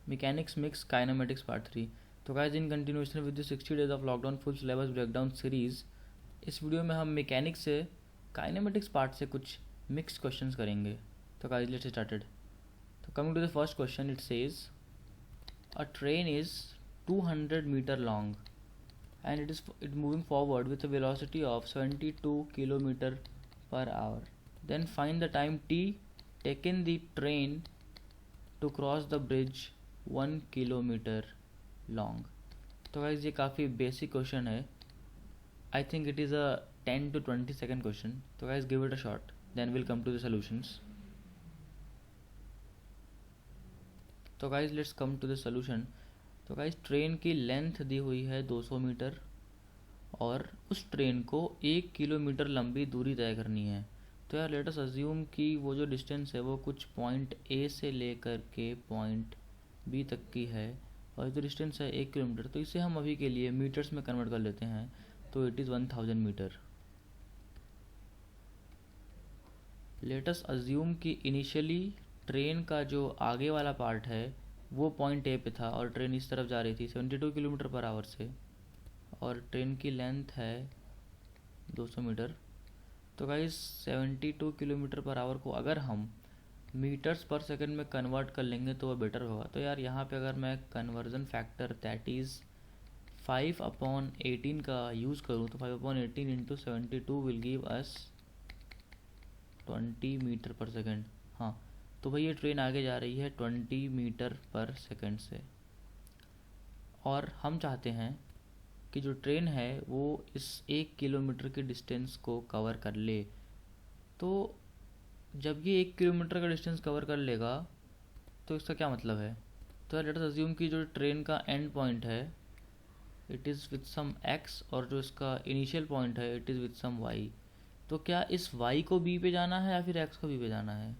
Mechanics mix kinematics part 3। तो guys in continuation with the 60 days of lockdown full syllabus breakdown series, इस video में हम mechanics से kinematics part से कुछ मिक्स क्वेश्चंस करेंगे। तो गाइस लेट्स स्टार्टेड। तो coming to the first question, it says a train is 200 metre long and it moving forward with a velocity of 72 km per hour. Then find the time t taken the train to cross the bridge 1 kilometer long. तो guys ये काफ़ी basic question है। I think it is a 10 to 20 second question. तो guys give it a shot, then will come to the solutions. तो guys let's come to the solution. तो guys train की length दी हुई है 200 मीटर और उस ट्रेन को 1 किलोमीटर लंबी दूरी तय करनी है। तो यार लेट अस अज्यूम कि वो जो डिस्टेंस है वो कुछ पॉइंट ए से लेकर के पॉइंट बी तक की है और जो डिस्टेंस है 1 किलोमीटर, तो इसे हम अभी के लिए मीटर्स में कन्वर्ट कर लेते हैं। तो it is 1000 metre. Let us assume कि इनिशियली ट्रेन का जो आगे वाला पार्ट है वो पॉइंट ए पे था और ट्रेन इस तरफ जा रही थी 72 किलोमीटर पर आवर से और ट्रेन की लेंथ है 200 मीटर। तो गाइस 72 किलोमीटर पर आवर को अगर हम मीटर्स पर सेकंड में कन्वर्ट कर लेंगे तो वो बेटर होगा। तो यार यहाँ पे अगर मैं कन्वर्जन फैक्टर दैट इज़ 5/18 का यूज़ करूँ तो 5/18 into 72 will give us 20 metre per second. हाँ, तो भाई ये ट्रेन आगे जा रही है 20 मीटर पर सेकंड से और हम चाहते हैं कि जो ट्रेन है वो इस 1 किलोमीटर की डिस्टेंस को कवर कर ले। तो जब ये 1 किलोमीटर का डिस्टेंस कवर कर लेगा तो इसका क्या मतलब है? तो लेट अस अज्यूम कि जो ट्रेन का एंड पॉइंट है it is with some x और जो इसका इनिशियल पॉइंट है it is with some y। तो क्या इस y को b पे जाना है या फिर x को b पे जाना है?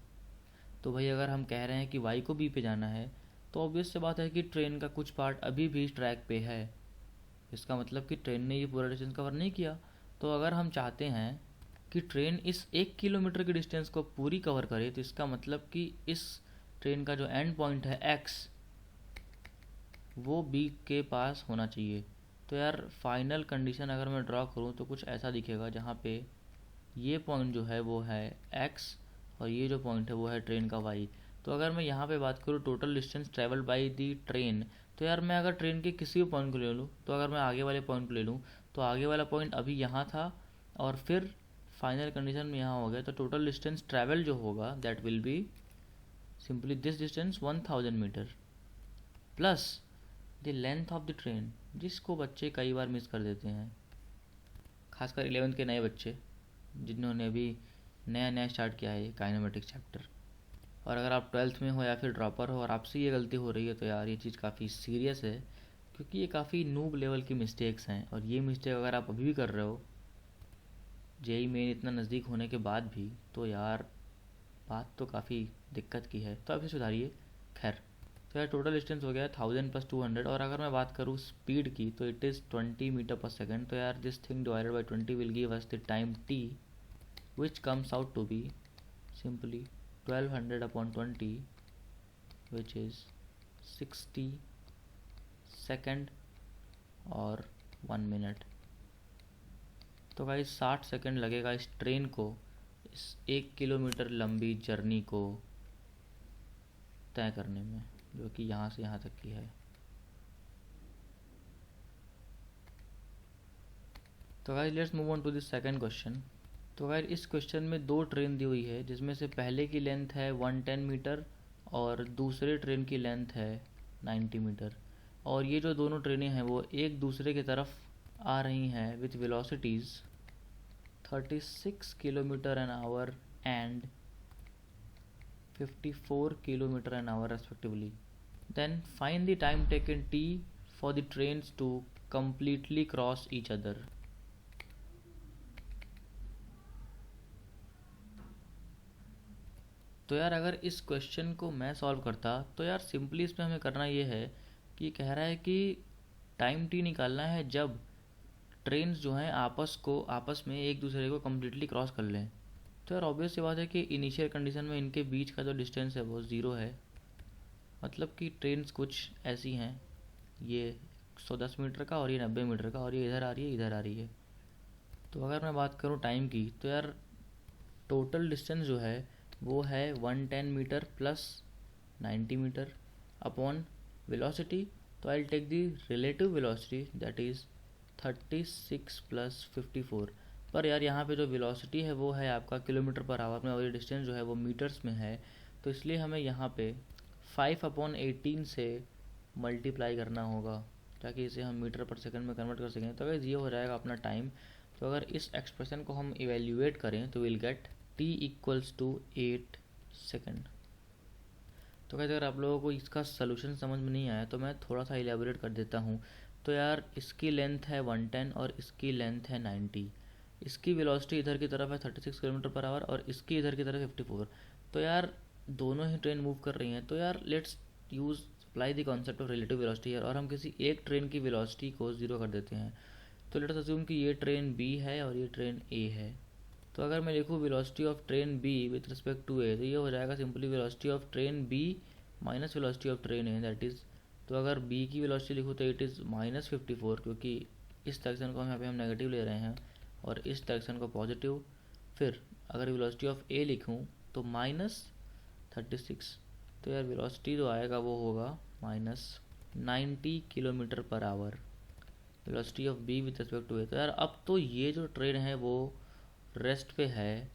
तो भाई अगर हम कह रहे हैं कि y को b पे जाना है तो ऑब्वियस सी बात है कि ट्रेन का कुछ पार्ट अभी भी ट्रैक पे है। इसका मतलब कि ट्रेन ने ये पूरा डिस्टेंस कवर नहीं किया। तो अगर हम चाहते हैं कि ट्रेन इस 1 किलोमीटर की डिस्टेंस को पूरी कवर करे तो इसका मतलब कि इस ट्रेन का जो एंड पॉइंट है x वो b के पास होना चाहिए। तो यार फाइनल कंडीशन अगर मैं ड्रॉ करूँ तो कुछ ऐसा दिखेगा जहाँ पे ये पॉइंट जो है वो है x और ये जो पॉइंट है वो है ट्रेन का y। तो अगर मैं यहाँ पे बात करूँ total distance travelled by the train, तो यार मैं अगर ट्रेन के किसी भी पॉइंट को ले लूँ, तो अगर मैं आगे वाले पॉइंट को ले लूँ तो आगे वाला पॉइंट अभी यहाँ था और फिर फाइनल कंडीशन में यहाँ हो गया। तो टोटल डिस्टेंस ट्रैवल जो होगा that will be simply this distance 1000 metre plus the length of the train, जिसको बच्चे कई बार मिस कर देते हैं, खासकर 11th के नए बच्चे जिन्होंने अभी नया नया स्टार्ट किया है काइनेमेटिक्स चैप्टर। और अगर आप 12th में हो या फिर ड्रॉपर हो और आपसे ये गलती हो रही है तो यार ये चीज़ काफ़ी सीरियस है, क्योंकि ये काफ़ी नूब लेवल की मिस्टेक्स हैं और ये मिस्टेक अगर आप अभी भी कर रहे हो जेई मेन इतना नज़दीक होने के बाद भी, तो यार बात तो काफ़ी दिक्कत की है। तो आप इसे सुधारिए। खैर, तो यार टोटल डिस्टेंस हो गया 1000 + 200 और अगर मैं बात करूँ स्पीड की तो इट इज़ 20 मीटर पर सेकेंड। तो यार this thing divided by 20 will give us the time t which comes out to be simply 1200/20 which is 60 second और 1 मिनट। तो भाई 60 सेकेंड लगेगा इस ट्रेन को इस 1 किलोमीटर लंबी जर्नी को तय करने में, जो कि यहाँ से यहाँ तक की है। तो guys let's move on to this second question. तो गाइस इस क्वेश्चन में दो ट्रेन दी हुई है जिसमें से पहले की लेंथ है 110 मीटर और दूसरे ट्रेन की लेंथ है 90 मीटर और ये जो दोनों ट्रेनें हैं वो एक दूसरे की तरफ आ रही हैं with velocities 36 kilometre an hour and 54 kilometre an hour respectively. Then find the time taken t for the trains to completely cross each other. तो यार अगर इस क्वेश्चन को मैं सॉल्व करता तो यार सिंपली इसमें हमें करना ये है कि कह रहा है कि टाइम टी निकालना है जब ट्रेन्स जो हैं आपस में एक दूसरे को कम्प्लीटली क्रॉस कर लें। तो यार ऑब्वियस सी बात है कि इनिशियल कंडीशन में इनके बीच का जो डिस्टेंस है वो 0 है मतलब कि ट्रेन्स कुछ ऐसी हैं, ये 110 मीटर का और ये 90 मीटर का, और ये इधर आ रही है, इधर आ रही है। तो अगर मैं बात करूँ टाइम की, तो यार टोटल डिस्टेंस जो है वो है 110 metre plus 90 metre upon velocity. तो I take the relative velocity that is 36 plus 54। पर यार यहाँ पे जो वेलोसिटी है वो है आपका किलोमीटर पर आवर में, और ये डिस्टेंस जो है वो मीटर्स में है। तो इसलिए हमें यहाँ पे 5/18 से मल्टीप्लाई करना होगा ताकि इसे हम मीटर पर सेकंड में कन्वर्ट कर सकें। तो अगर ये हो जाएगा अपना टाइम। तो अगर इस एक्सप्रेशन को हम इवेल्यूएट करें तो will get t equals to 8 second. तो कहते अगर आप लोगों को इसका सलूशन समझ में नहीं आया तो मैं थोड़ा सा इलेबोरेट कर देता हूँ। तो यार इसकी लेंथ है 110 और इसकी लेंथ है 90। इसकी वेलोसिटी इधर की तरफ है 36 किलोमीटर पर आवर और इसकी इधर की तरफ 54। तो यार दोनों ही ट्रेन मूव कर रही हैं। तो यार let's use apply the concept of relative velocity और हम किसी एक ट्रेन की वेलोसिटी को ज़ीरो कर देते हैं। तो लेट्स अज्यूम कि ये ट्रेन बी है और ये ट्रेन ए है। तो अगर मैं लिखूँ velocity of train B with respect to A, तो ये हो जाएगा simply velocity of train B minus velocity of train A, that is. तो अगर बी की वेलोसिटी लिखूँ तो इट इज़ -54, क्योंकि इस डायरेक्शन को यहाँ पे हम नेगेटिव ले रहे हैं और इस डायरेक्शन को पॉजिटिव। फिर अगर वेलोसिटी ऑफ ए लिखूँ तो -36। तो यार वेलोसिटी जो आएगा वो होगा -90 kilometre per hour, velocity of B with respect to A. तो यार अब तो ये जो ट्रेन है वो रेस्ट पे है,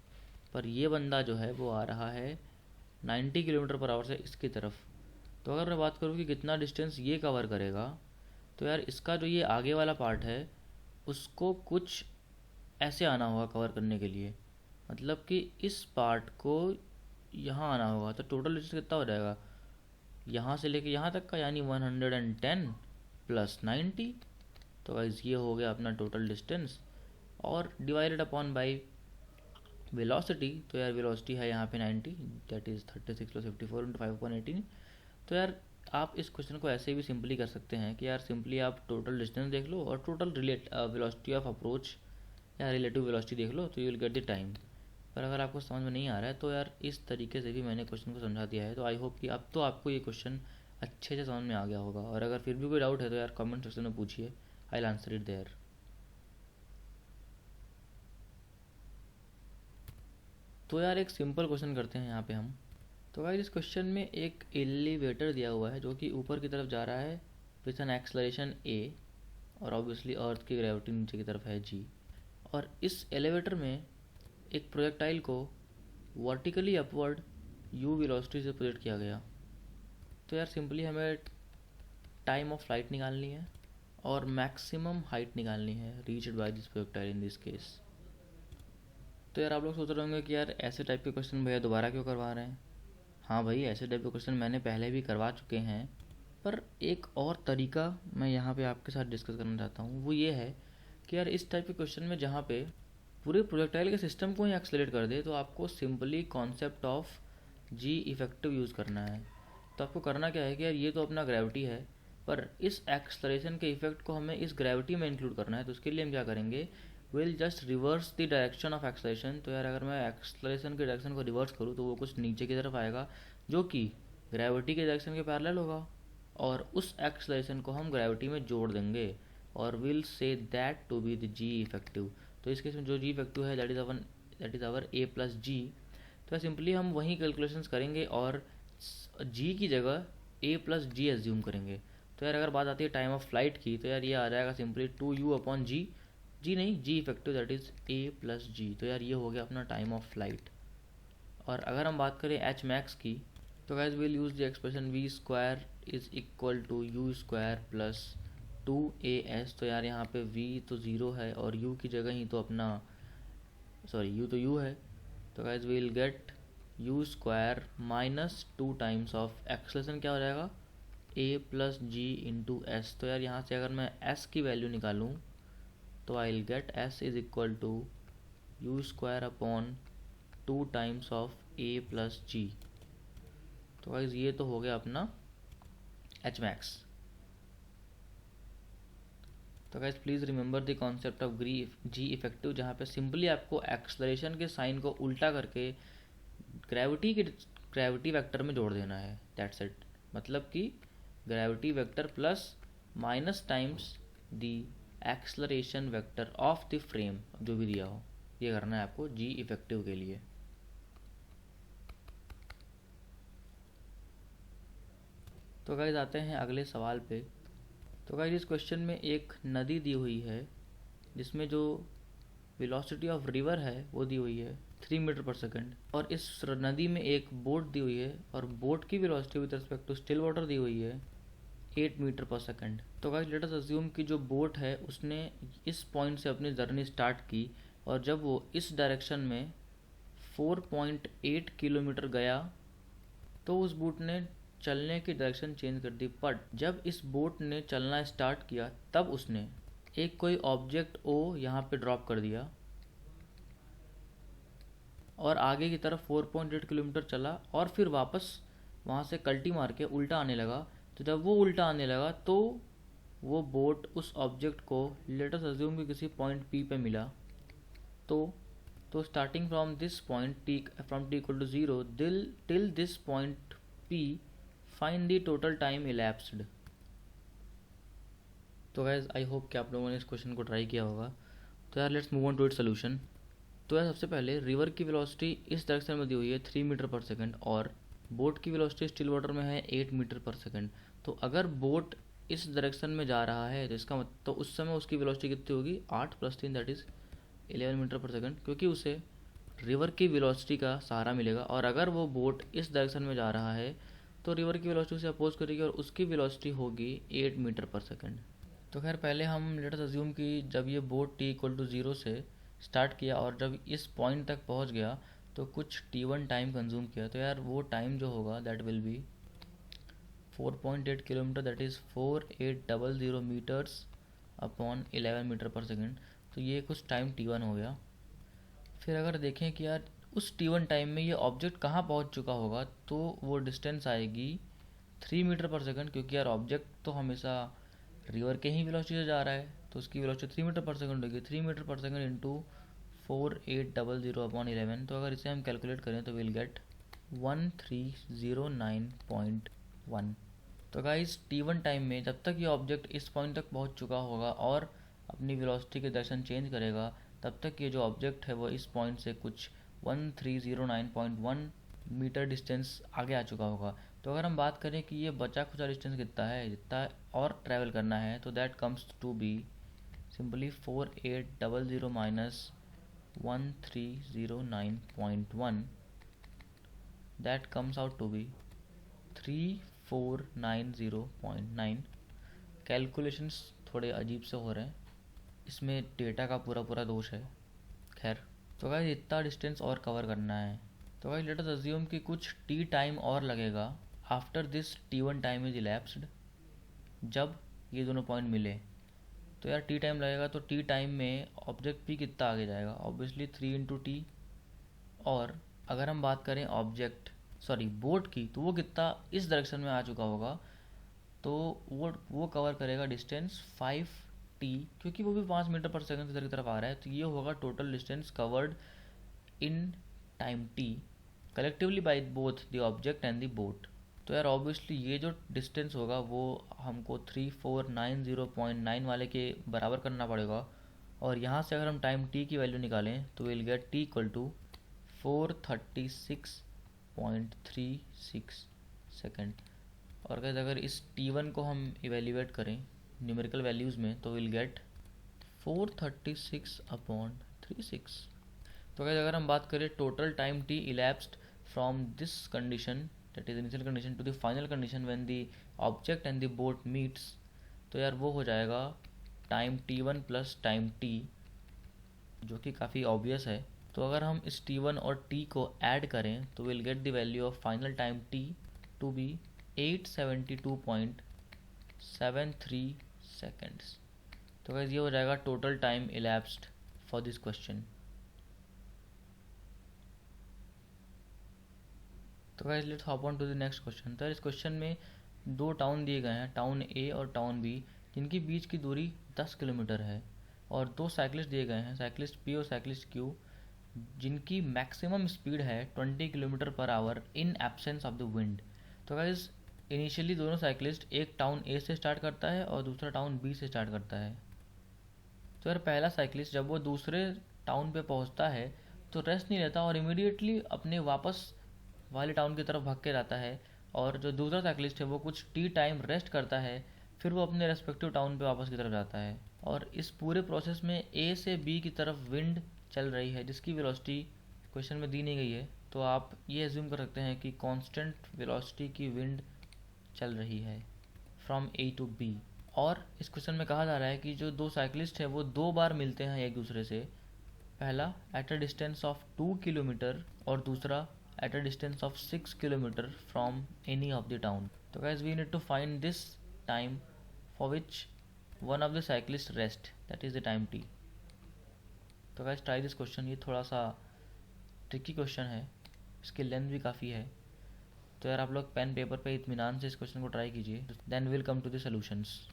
पर ये बंदा जो है वो आ रहा है 90 किलोमीटर पर आवर से इसकी तरफ। तो अगर मैं बात करूँ कि कितना डिस्टेंस ये कवर करेगा, तो यार इसका जो ये आगे वाला पार्ट है उसको कुछ ऐसे आना होगा कवर करने के लिए। मतलब कि इस पार्ट को यहाँ आना होगा। तो टोटल डिस्टेंस कितना हो जाएगा यहाँ से लेके यहाँ तक का, यानी 110 प्लस 90। तो गाइस ये हो गया अपना टोटल डिस्टेंस और डिवाइडेड अपॉन बाई वेलोसिटी। तो यार वेलोसिटी है यहाँ पे 90, दैट इज़ 36 प्लस 54 इंटू 5/18। तो यार आप इस क्वेश्चन को ऐसे भी सिंपली कर सकते हैं कि यार सिंपली आप टोटल डिस्टेंस देख लो और टोटल वेलोसिटी ऑफ अप्रोच या रिलेटिव वेलोसिटी देख लो, तो you will get the time. पर अगर आपको समझ में नहीं आ रहा है तो यार इस तरीके से भी मैंने क्वेश्चन को समझा दिया है। तो आई होप कि अब तो आपको ये क्वेश्चन अच्छे से समझ में आ गया होगा। और अगर फिर भी कोई डाउट है तो यार कमेंट सेक्शन में पूछिए, I will answer it there. तो यार एक सिंपल क्वेश्चन करते हैं यहाँ पे हम। तो गाइस इस क्वेश्चन में एक एलिवेटर दिया हुआ है जो कि ऊपर की तरफ जा रहा है विथ एन एक्सलरेशन a, और ऑब्वियसली अर्थ की ग्रेविटी नीचे की तरफ है g। और इस एलिवेटर में एक प्रोजेक्टाइल को वर्टिकली अपवर्ड u वेलोसिटी से प्रोजेक्ट किया गया। तो यार सिंपली हमें टाइम ऑफ फ्लाइट निकालनी है और मैक्सिमम हाइट निकालनी है reached by this projectile in this case. तो यार आप लोग सोच रहे होंगे कि यार ऐसे टाइप के क्वेश्चन भैया दोबारा क्यों करवा रहे हैं। हाँ भाई, ऐसे टाइप के क्वेश्चन मैंने पहले भी करवा चुके हैं, पर एक और तरीका मैं यहाँ पे आपके साथ डिस्कस करना चाहता हूँ। वो ये है कि यार इस टाइप के क्वेश्चन में जहाँ पे पूरे प्रोजेक्टाइल के सिस्टम को ही एक्सेलरेट कर दे, तो आपको simply concept of ji effective use करना है। तो आपको करना क्या है कि यार ये तो अपना ग्रेविटी है, पर इस एक्सलरेशन के इफेक्ट को हमें इस ग्रेविटी में इंक्लूड करना है। तो उसके लिए हम क्या करेंगे, will just reverse the direction of acceleration. तो यार अगर मैं एक्सलेशन के डायरेक्शन को रिवर्स करूँ तो वो कुछ नीचे की तरफ आएगा जो कि ग्रेविटी के डायरेक्शन के पैरेलल होगा, और उस एक्सलेशन को हम ग्रेविटी में जोड़ देंगे और will say that to be the g effective. तो इस केस में जो जी इफेक्टिव है that is our a plus जी। तो सिंपली हम वही कैलकुलेशंस करेंगे और जी की जगह ए प्लस जी एज्यूम करेंगे। तो यार अगर बात आती है टाइम ऑफ फ्लाइट की, तो यार ये आ जाएगा simply 2u upon G, G नहीं G effective that is A plus जी। तो यार ये हो गया अपना टाइम ऑफ फ्लाइट। और अगर हम बात करें एच मैक्स की, तो guys will use the expression v square is equal to you square plus 2as। तो यार यहाँ पे v तो ज़ीरो है और u की जगह ही तो अपना u तो u है। तो guys will get u square minus 2 times of acceleration क्या हो जाएगा a plus g into s. तो यार यहाँ से अगर मैं s की वैल्यू निकालूँ तो I will get s is equal to you square upon 2 times of a plus जी। तो गाइस ये तो हो गया अपना एच मैक्स। तो guys please remember the concept of ji effective, जहाँ पे सिंपली आपको एक्सलरेशन के साइन को उल्टा करके ग्रेविटी वेक्टर में जोड़ देना है, दैट्स इट। मतलब कि gravity vector plus minus times the acceleration vector of the frame, जो भी दिया हो, ये करना है आपको जी इफेक्टिव के लिए। तो गाइस आते हैं अगले सवाल पे। तो गाइस इस क्वेश्चन में एक नदी दी हुई है जिसमें जो वेलोसिटी ऑफ रिवर है वो दी हुई है 3 मीटर पर सेकंड, और इस नदी में एक बोट दी हुई है और बोट की velocity with respect to still water दी हुई है 8 मीटर पर सेकंड। तो गाइस लेट अस अज्यूम कि जो बोट है उसने इस पॉइंट से अपनी जर्नी स्टार्ट की और जब वो इस डायरेक्शन में 4.8 किलोमीटर गया तो उस बोट ने चलने की डायरेक्शन चेंज कर दी। बट जब इस बोट ने चलना स्टार्ट किया तब उसने एक कोई ऑब्जेक्ट ओ यहाँ पे ड्रॉप कर दिया और आगे की तरफ 4.8 किलोमीटर चला और फिर वापस वहाँ से कल्टी मार के उल्टा आने लगा। तो जब वो उल्टा आने लगा तो वो बोट उस ऑब्जेक्ट को लेट अस अज्यूम कि किसी पॉइंट पी पे मिला। तो starting from this point t, from t equal to 0 till this point p, find the total time elapsed. तो गाइज आई होप कि आप लोगों ने इस क्वेश्चन को ट्राई किया होगा। तो यार let's move on to it solution. तो यार सबसे पहले रिवर की वेलोसिटी इस डायरेक्शन में दी हुई है 3 मीटर पर सेकंड और बोट की वेलोसिटी स्टिल वाटर में है 8 मीटर पर सेकंड। तो अगर बोट इस डायरेक्शन में जा रहा है तो इसका मतलब तो उस समय उसकी वेलोसिटी कितनी होगी, 8 + 3 that is 11 metre per second, क्योंकि उसे रिवर की वेलोसिटी का सहारा मिलेगा। और अगर वो बोट इस डायरेक्शन में जा रहा है तो रिवर की वेलोसिटी उसे अपोज करेगी और उसकी वेलोसिटी होगी 8 मीटर पर सेकंड। तो खैर पहले हम लेट अस अज्यूम कि जब ये बोट टी इक्वल टू 0 से स्टार्ट किया और जब इस पॉइंट तक पहुंच गया तो कुछ t1 टाइम कंज्यूम किया। तो यार वो टाइम जो होगा that will be 4.8 kilometre, that is 4800 metres upon 11 metre per second. तो ये कुछ टाइम t1 हो गया। फिर अगर देखें कि यार उस t1 टाइम में ये ऑब्जेक्ट कहाँ पहुँच चुका होगा तो वो डिस्टेंस आएगी 3 मीटर पर सेकंड, क्योंकि यार ऑब्जेक्ट तो हमेशा रिवर के ही वेलोसिटी से जा रहा है तो उसकी वेलोसिटी 3 मीटर पर सेकंड होगी। 3 मीटर पर सेकंड इंटू 4800/11। तो अगर इसे हम कैलकुलेट करें तो विल गेट 1309.1। तो गाइस t1 टाइम में जब तक ये ऑब्जेक्ट इस पॉइंट तक पहुंच चुका होगा और अपनी वेलोसिटी की डायरेक्शन चेंज करेगा तब तक ये जो ऑब्जेक्ट है वो इस पॉइंट से कुछ 1309.1 मीटर डिस्टेंस आगे आ चुका होगा। तो अगर हम बात करें कि ये बचा खुचा डिस्टेंस कितना है, जितना और ट्रैवल करना है, तो that comes to be simply 4800 minus 1309.1, that comes out to be 3490.9। Calculations थोड़े अजीब से हो रहे हैं, इसमें डेटा का पूरा दोष है। खैर तो गाइस इतना डिस्टेंस और कवर करना है। तो गाइस लेट अस अज्यूम कि कुछ टी टाइम और लगेगा after this t1 time is elapsed, जब ये दोनों पॉइंट मिले। तो यार टी टाइम लगेगा तो टी टाइम में ऑब्जेक्ट भी कितना आगे जाएगा, ऑब्वियसली 3 इंटू टी। और अगर हम बात करें बोट की, तो वो कितना इस डायरेक्शन में आ चुका होगा तो वो कवर करेगा डिस्टेंस 5t, क्योंकि वो भी 5 मीटर पर सेकंड इधर की तरफ आ रहा है। तो ये होगा total distance covered in time t collectively by both the object and the boat. तो यार ऑब्वियसली ये जो डिस्टेंस होगा वो हमको 3490.9 वाले के बराबर करना पड़ेगा। और यहाँ से अगर हम टाइम t की वैल्यू निकालें तो will get t equal to 436.36 second. और अगर इस t1 को हम इवेल्यूएट करें न्यूमेरिकल वैल्यूज़ में तो विल गेट 436/36। तो अगर हम बात करें total time t elapsed from this condition, that is initial condition, to the final condition when the object and the boat meets, तो यार वो हो जाएगा time t1 plus time t, जो कि काफ़ी ऑब्वियस है। तो अगर हम इस t1 और t को ऐड करें तो will get the value of final time t to be 872.73 seconds. तो गाइस ये हो जाएगा total time elapsed for this question. तो guys let's hop on to the next question. तो इस क्वेश्चन में दो टाउन दिए गए हैं, टाउन ए और टाउन बी, जिनकी बीच की दूरी 10 किलोमीटर है, और दो साइकिलिस्ट दिए गए हैं, साइकिलिस्ट पी और साइकिलिस्ट क्यू, जिनकी मैक्सिमम स्पीड है 20 kilometre per our in absence of the wind. तो गाइस इनिशियली दोनों साइकिलिस्ट एक टाउन ए से स्टार्ट करता है और दूसरा टाउन बी से स्टार्ट करता है। तो यार पहला साइकिलिस्ट जब वो दूसरे टाउन पे पहुंचता है तो रेस्ट नहीं लेता और इमीडिएटली अपने वापस वाले टाउन की तरफ भाग के जाता है, और जो दूसरा साइकिलिस्ट है वो कुछ टी टाइम रेस्ट करता है, फिर वो अपने रेस्पेक्टिव टाउन पे वापस की तरफ जाता है। और इस पूरे प्रोसेस में ए से बी की तरफ विंड चल रही है जिसकी वेलोसिटी क्वेश्चन में दी नहीं गई है, तो आप ये एज्यूम कर सकते हैं कि कांस्टेंट वेलोसिटी की विंड चल रही है फ्रॉम ए टू बी। और इस क्वेश्चन में कहा जा रहा है कि जो दो साइकिलिस्ट हैं वो दो बार मिलते हैं एक दूसरे से, पहला at a distance of 2 kilometre और दूसरा at a distance of 6 kilometre from any of the town. तो guys we need to find this time for which one of the cyclist rest, that is the time T. तो guys try this question, ये थोड़ा सा tricky question है, इसकी length भी काफ़ी है, तो यार आप लोग पेन पेपर पे इत्मीनान से इस क्वेश्चन को ट्राई कीजिए, then will come to the solutions.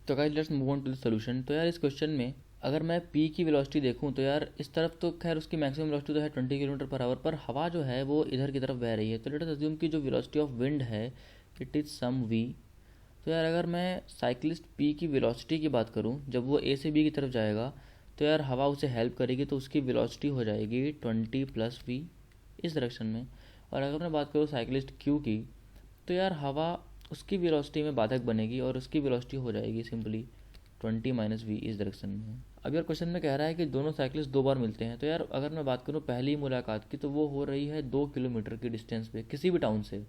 तो guys let's move on to the solution. तो यार इस क्वेश्चन में अगर मैं पी की वेलोसिटी देखूं तो यार इस तरफ तो खैर उसकी मैक्सिमम वेलोसिटी तो है 20 किलोमीटर पर आवर, पर हवा जो है वो इधर की तरफ बह रही है। तो लेट अस अज्यूम कि जो वेलोसिटी ऑफ विंड है इट इज़ सम वी। तो यार अगर मैं साइकिलिस्ट पी की वेलोसिटी की बात करूं, जब वो ए से बी की तरफ जाएगा तो यार हवा उसे हेल्प करेगी, तो उसकी वेलोसिटी हो जाएगी 20 प्लस वी इस डायरेक्शन में। और अगर मैं बात करूँ साइकिलिस्ट क्यू की, तो यार हवा उसकी वेलोसिटी में बाधक बनेगी और उसकी वेलोसिटी हो जाएगी सिंपली 20 माइनस वी इस डायरेक्शन में। अब यार क्वेश्चन में कह रहा है कि दोनों साइकिलिस्ट दो बार मिलते हैं, तो यार अगर मैं बात करूँ पहली मुलाकात की तो वो हो रही है 2 किलोमीटर की डिस्टेंस पे किसी भी टाउन से।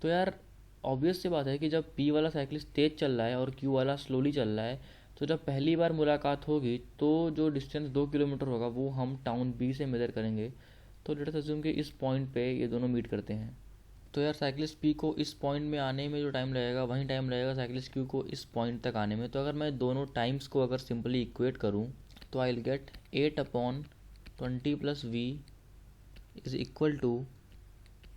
तो यार ऑब्वियस सी बात है कि जब पी वाला साइकिलिस्ट तेज़ चल रहा है और क्यू वाला स्लोली चल रहा है, तो जब पहली बार मुलाकात होगी तो जो डिस्टेंस 2 किलोमीटर होगा वो हम टाउन बी से मेजर करेंगे। तो लेट अस अज्यूम कि इस पॉइंट पे ये दोनों मीट करते हैं। तो यार साइकिलिस्ट पी को इस पॉइंट में आने में जो टाइम लगेगा वहीं टाइम लगेगा साइकिलिस्ट क्यू को इस पॉइंट तक आने में। तो अगर मैं दोनों टाइम्स को अगर सिंपली इक्वेट करूँ तो I will get 8/20 plus v is equal to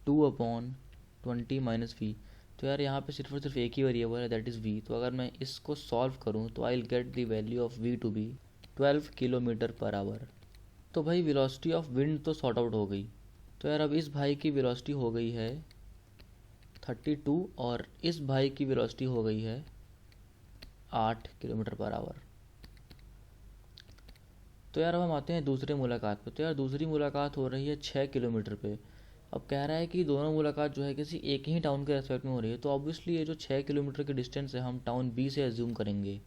2/20 minus v. तो यार यहाँ पे सिर्फ और सिर्फ एक ही वेरिएबल है, दैट इज़ वी। तो अगर मैं इसको सॉल्व करूँ तो I will get the value of v to be 12 kilometre per hour. तो भाई वेलोसिटी ऑफ विंड तो सॉर्ट आउट हो गई। तो यार अब इस भाई की वेलोसिटी हो गई है 32 और इस भाई की वेलोसिटी हो गई है 8 किलोमीटर पर आवर। तो यार अब हम आते हैं दूसरे मुलाकात पे। तो यार दूसरी मुलाकात हो रही है 6 किलोमीटर पे। अब कह रहा है कि दोनों मुलाकात जो है किसी एक ही टाउन के रेस्पेक्ट में हो रही है, तो ऑब्वियसली ये जो 6 किलोमीटर की डिस्टेंस है हम टाउन बी से एज्यूम करेंगे।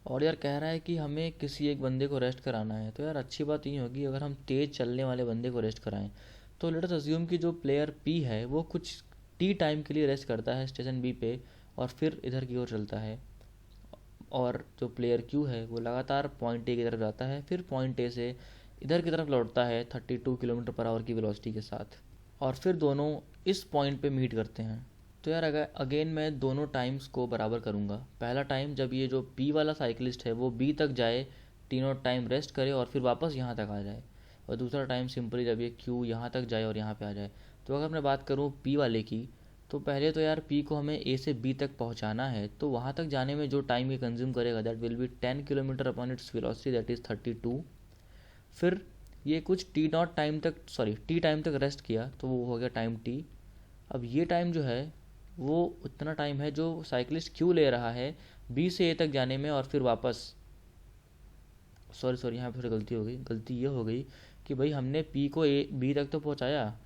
और यार कह रहा है कि हमें किसी एक बंदे को रेस्ट कराना है, तो यार अच्छी बात ये होगी अगर हम तेज़ चलने वाले बंदे को रेस्ट कराएं। तो लेट अस अज्यूम कि जो प्लेयर पी है वो कुछ टी टाइम के लिए रेस्ट करता है स्टेशन बी पे और फिर इधर की ओर चलता है, और जो प्लेयर क्यू है वो लगातार पॉइंट ए की तरफ जाता है, फिर पॉइंट ए से इधर की तरफ लौटता है 32 किलोमीटर पर आवर की वेलोसिटी के साथ, और फिर दोनों इस पॉइंट पे मीट करते हैं। तो यार अगर अगेन मैं दोनों टाइम्स को बराबर करूँगा। पहला टाइम जब ये जो पी वाला साइकिलिस्ट है वो बी तक जाए, तीनों टाइम रेस्ट करे और फिर वापस यहाँ तक आ जाए, और दूसरा टाइम सिंपली जब ये क्यू यहाँ तक जाए और यहाँ पे आ जाए। तो अगर मैं बात करूँ पी वाले की, तो पहले तो यार पी को हमें ए से बी तक पहुँचाना है, तो वहाँ तक जाने में जो टाइम ये कंज्यूम करेगा that will B 10 kilometre upon its velocity that is 32। फिर ये कुछ टी टाइम तक रेस्ट किया तो वो हो गया टाइम टी। अब ये टाइम जो है वो उतना टाइम है जो साइकिलिस्ट क्यू ले रहा है बी से ए तक जाने में, और फिर वापस सॉरी यहाँ पे गलती हो गई। गलती ये हो गई कि भाई हमने पी को ए बी तक तो पहुँचाया,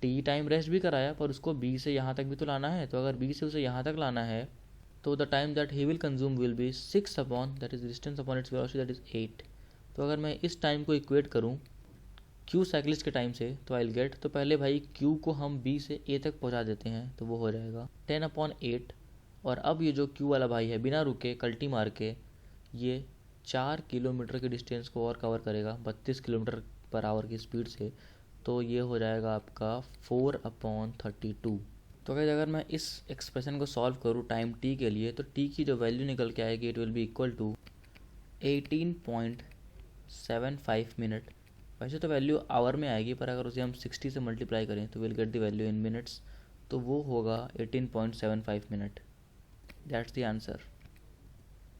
टी टाइम रेस्ट भी कराया, पर उसको बी से यहाँ तक भी तो लाना है। तो अगर बी से उसे यहाँ तक लाना है तो the time that he will consume will be 6 upon that is distance upon its velocity that is 8। तो अगर मैं इस टाइम को इक्वेट करूँ क्यू साइकिलिस्ट के टाइम से तो आई विल गेट, तो पहले भाई क्यू को हम बी से ए तक पहुंचा देते हैं तो वो हो जाएगा 10/8। और अब ये जो क्यू वाला भाई है बिना रुके कल्टी मार के ये 4 किलोमीटर की डिस्टेंस को और कवर करेगा 32 किलोमीटर पर आवर की स्पीड से, तो ये हो जाएगा आपका 4/32। तो गाइस अगर मैं इस एक्सप्रेशन को सॉल्व करूँ टाइम टी के लिए, तो टी की जो वैल्यू निकल के आएगी it will be equal to 18.75 minute. वैसे तो वैल्यू आवर में आएगी, पर अगर उसे हम 60 से मल्टीप्लाई करें तो will get the value in minutes, तो वो होगा 18.75 मिनट। That's the answer.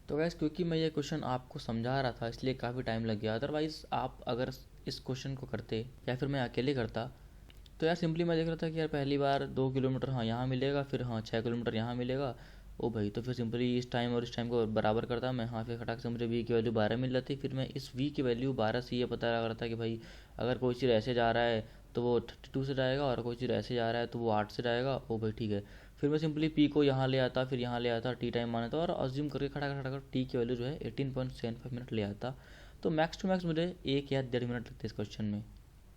तो गैस क्योंकि मैं ये क्वेश्चन आपको समझा रहा था इसलिए काफ़ी टाइम लग गया, अदरवाइज़ आप अगर इस क्वेश्चन को करते या फिर मैं अकेले करता तो यार सिंपली मैं देख रहा था कि यार पहली बार 2 किलोमीटर हाँ यहाँ मिलेगा, फिर हाँ 6 किलोमीटर यहाँ मिलेगा। ओ भाई, तो फिर सिंपली इस टाइम और इस टाइम को बराबर करता मैं, हाँ फिर खटाक से मुझे वी की वैल्यू 12 मिल जाती। फिर मैं इस वी की वैल्यू 12 से ये पता लगा रहा था कि भाई अगर कोई चीज़ ऐसे जा रहा है तो वो 32 से जाएगा, और कोई चीज़ ऐसे जा रहा है तो वो 8 से जाएगा। ओ भाई ठीक है। फिर मैं सिंपली पी को यहाँ ले आता, फिर यहाँ ले आता, टी टाइम माना था और अज्यूम करके खड़ा खड़ा कर टी की वैल्यू जो है 18.75 मिनट ले आता। तो मैक्स टू मैक्स मुझे 1 या 1.5 मिनट लगते इस क्वेश्चन में।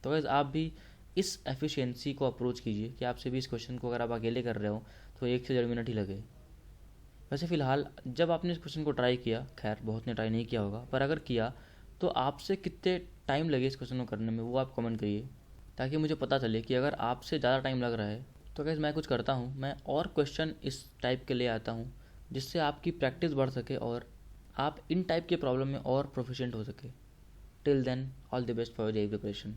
तो गाइस आप भी इस एफिशिएंसी को अप्रोच कीजिए कि आपसे भी इस क्वेश्चन को अगर आप अकेले कर रहे हो तो 1 से 1.5 मिनट ही लगे। वैसे फ़िलहाल जब आपने इस क्वेश्चन को ट्राई किया, खैर बहुत ने ट्राई नहीं किया होगा, पर अगर किया तो आपसे कितने टाइम लगे इस क्वेश्चन को करने में वो आप कमेंट करिए, ताकि मुझे पता चले कि अगर आपसे ज़्यादा टाइम लग रहा है तो गाइस मैं कुछ करता हूँ, मैं और क्वेश्चन इस टाइप के ले आता हूँ जिससे आपकी प्रैक्टिस बढ़ सके और आप इन टाइप के प्रॉब्लम में और प्रोफिशिएंट हो सके। Till then all the best for your preparation.